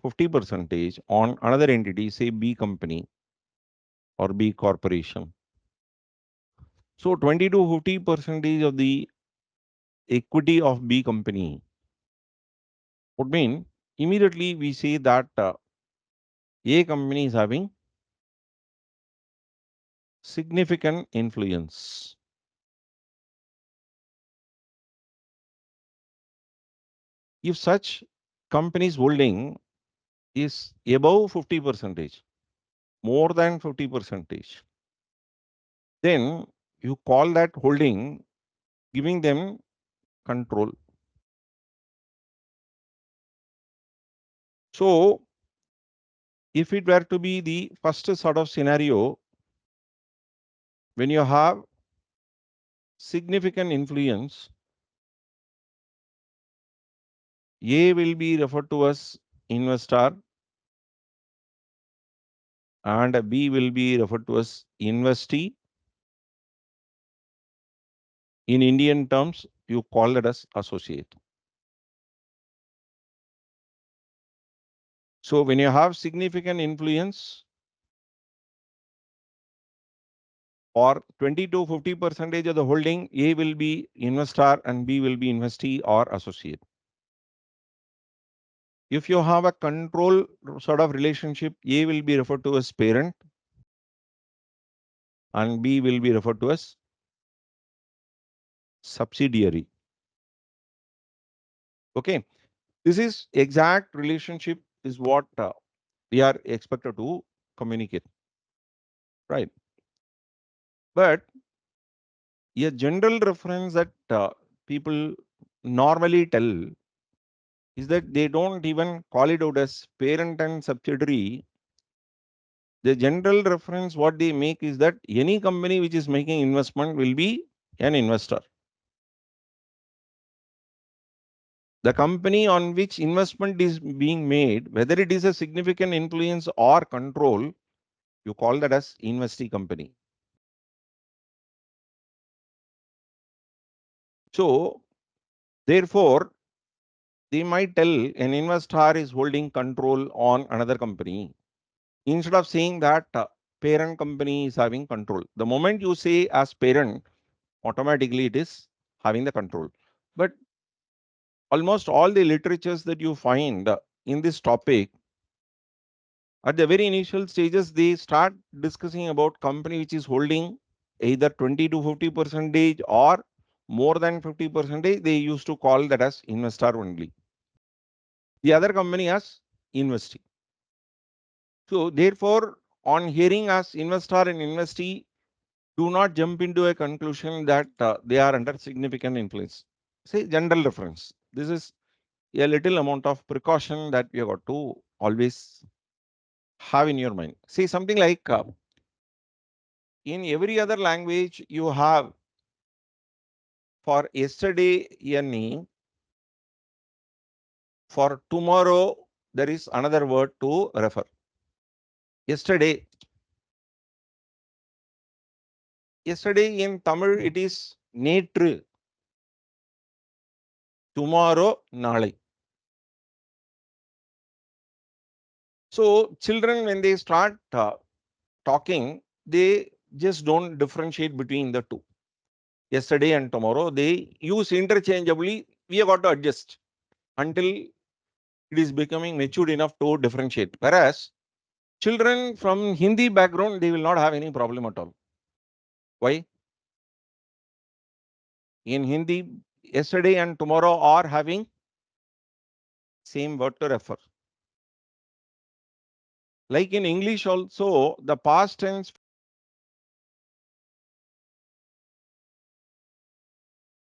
50% on another entity, say B company or B corporation. So 20 to 50% of the equity of B company would mean immediately we say that A company is having significant influence. If such company's holding is above 50%, more than 50%, then you call that holding giving them control. So if it were to be the first sort of scenario, when you have significant influence, A will be referred to as investor and B will be referred to as investee. In Indian terms, you call it as associate. So when you have significant influence or 20 to 50% of the holding, A will be investor and B will be investee or associate. If you have a control sort of relationship, A will be referred to as parent and B will be referred to as subsidiary. Okay, this is exact relationship is what we are expected to communicate, right? But a general reference that people normally tell is that they don't even call it out as parent and subsidiary. The general reference what they make is that any company which is making investment will be an investor. The company on which investment is being made, whether it is a significant influence or control, you call that as investee company. So therefore, they might tell an investor is holding control on another company instead of saying that parent company is having control. The moment you say as parent, automatically it is having the control. But almost all the literatures that you find in this topic, at the very initial stages, they start discussing about company which is holding either 20 to 50% or more than 50%. They used to call that as investor only. The other company as investee. So therefore, on hearing as investor and investee, do not jump into a conclusion that they are under significant influence. Say general reference. This is a little amount of precaution that you got to always have in your mind. See something like in every other language you have for yesterday any, for tomorrow there is another word to refer. Yesterday in Tamil it is netru. Tomorrow nalai. So children when they start talking, they just don't differentiate between the two. Yesterday and tomorrow, they use interchangeably. We have got to adjust until it is becoming matured enough to differentiate. Whereas children from Hindi background, they will not have any problem at all. Why? In Hindi, yesterday and tomorrow are having same word to refer. Like in English also, the past tense